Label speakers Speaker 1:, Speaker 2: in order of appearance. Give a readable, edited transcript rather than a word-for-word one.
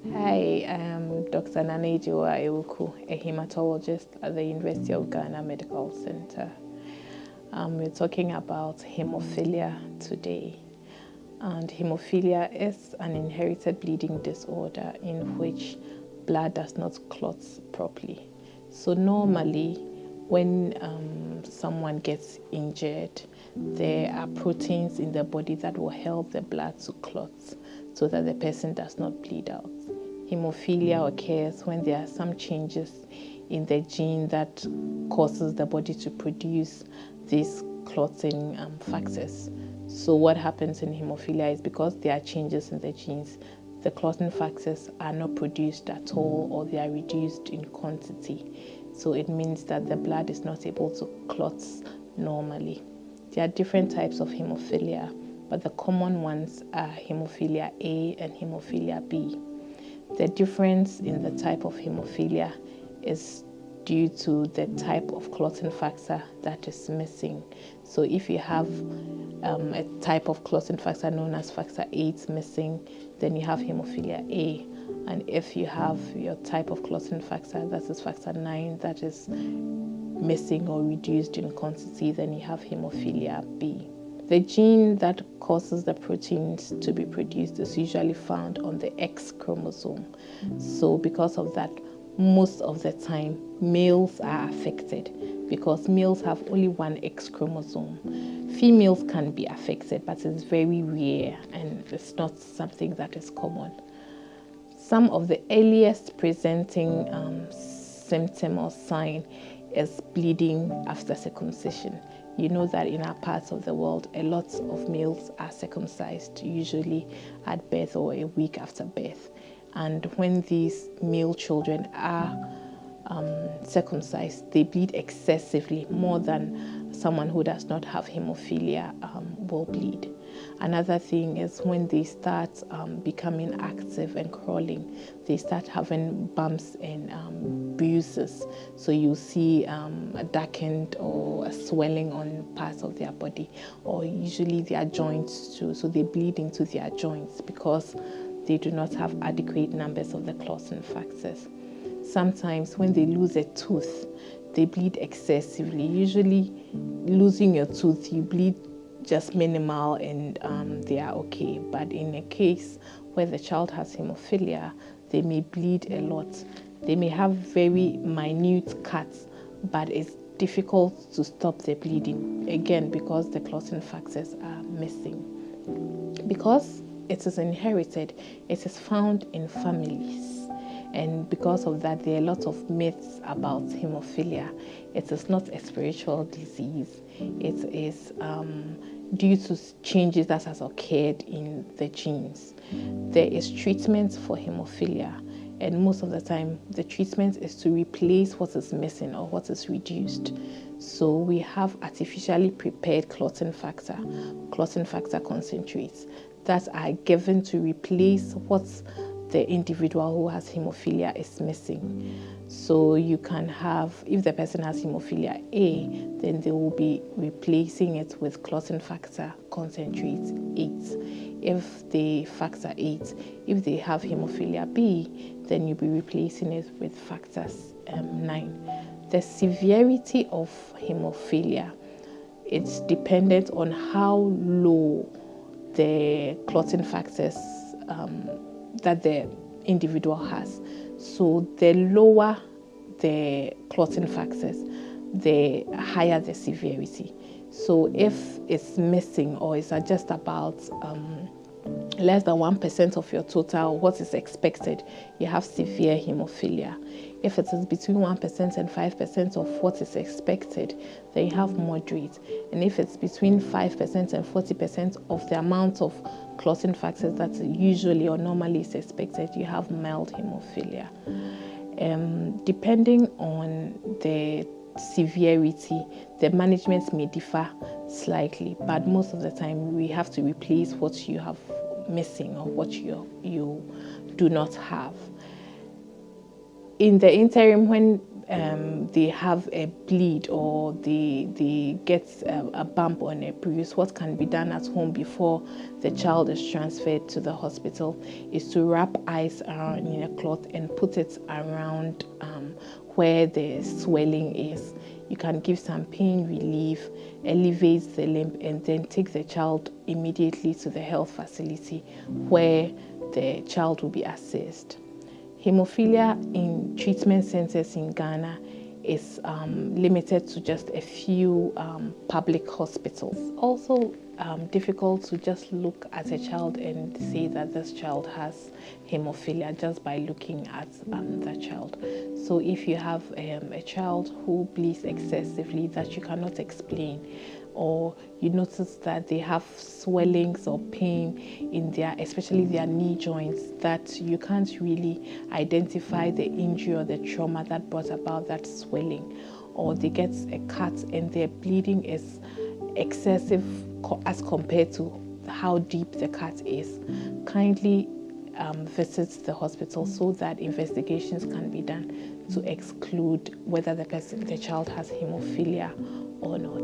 Speaker 1: Hi, I'm Dr. Agyeiwah Awuku, a haematologist at the University of Ghana Medical Center. We're talking about hemophilia today. And hemophilia is an inherited bleeding disorder in which blood does not clot properly. So normally, when someone gets injured, there are proteins in the body that will help the blood to clot so that the person does not bleed out. Hemophilia occurs when there are some changes in the gene that causes the body to produce these clotting factors. So what happens in hemophilia is because there are changes in the genes, the clotting factors are not produced at all, or they are reduced in quantity. So it means that the blood is not able to clot normally. There are different types of hemophilia, but the common ones are hemophilia A and hemophilia B. The difference in the type of hemophilia is due to the type of clotting factor that is missing. So if you have a type of clotting factor known as factor 8 missing, then you have hemophilia A. And if you have your type of clotting factor, that is factor 9, that is missing or reduced in quantity, then you have hemophilia B. The gene that causes the proteins to be produced is usually found on the X chromosome. So because of that, most of the time, males are affected because males have only one X chromosome. Females can be affected, but it's very rare and it's not something that is common. Some of the earliest presenting symptom or sign is bleeding after circumcision. You know that in our parts of the world, a lot of males are circumcised, usually at birth or a week after birth. And when these male children are circumcised, they bleed excessively, more than someone who does not have hemophilia will bleed. Another thing is when they start becoming active and crawling, they start having bumps and bruises. So you see a darkened or a swelling on parts of their body, or usually their joints too. So they bleed into their joints because they do not have adequate numbers of the clotting factors. Sometimes when they lose a tooth, they bleed excessively. Usually losing your tooth, you bleed just minimal and they are okay. But in a case where the child has hemophilia, they may bleed a lot. They may have very minute cuts, but it's difficult to stop the bleeding, again, because the clotting factors are missing. Because it is inherited, it is found in families. And because of that, there are a lot of myths about hemophilia. It is not a spiritual disease. It is due to changes that has occurred in the genes. There is treatment for hemophilia, and most of the time, the treatment is to replace what is missing or what is reduced. So we have artificially prepared clotting factor concentrates that are given to replace what the individual who has hemophilia is missing. So you can have, if the person has hemophilia A, then they will be replacing it with clotting factor concentrate 8. If they factor 8, if they have hemophilia B, then you'll be replacing it with factors 9. The severity of hemophilia, it's dependent on how low the clotting factors that the individual has. So the lower the clotting factors, the higher the severity. So if it's missing or it's just about less than 1% of your total, what is expected, you have severe hemophilia. If it is between 1% and 5% of what is expected, then you have moderate. And if it's between 5% and 40% of the amount of clotting factors that usually or normally is expected, you have mild hemophilia. Depending on the severity, the management may differ slightly, but most of the time we have to replace what you have missing or what you do not have. In the interim, when they have a bleed or they get a bump on a bruise, what can be done at home before the child is transferred to the hospital is to wrap ice around in a cloth and put it around where the swelling is. You can give some pain relief, alleviate the limp, and then take the child immediately to the health facility where the child will be assessed. Hemophilia in treatment centers in Ghana is limited to just a few public hospitals. Also difficult to just look at a child and say that this child has hemophilia just by looking at that child. So if you have a child who bleeds excessively that you cannot explain, or you notice that they have swellings or pain in their, especially their knee joints, that you can't really identify the injury or the trauma that brought about that swelling, or they get a cut and their bleeding is excessive as compared to how deep the cut is, kindly visit the hospital so that investigations can be done to exclude whether the child has hemophilia or not.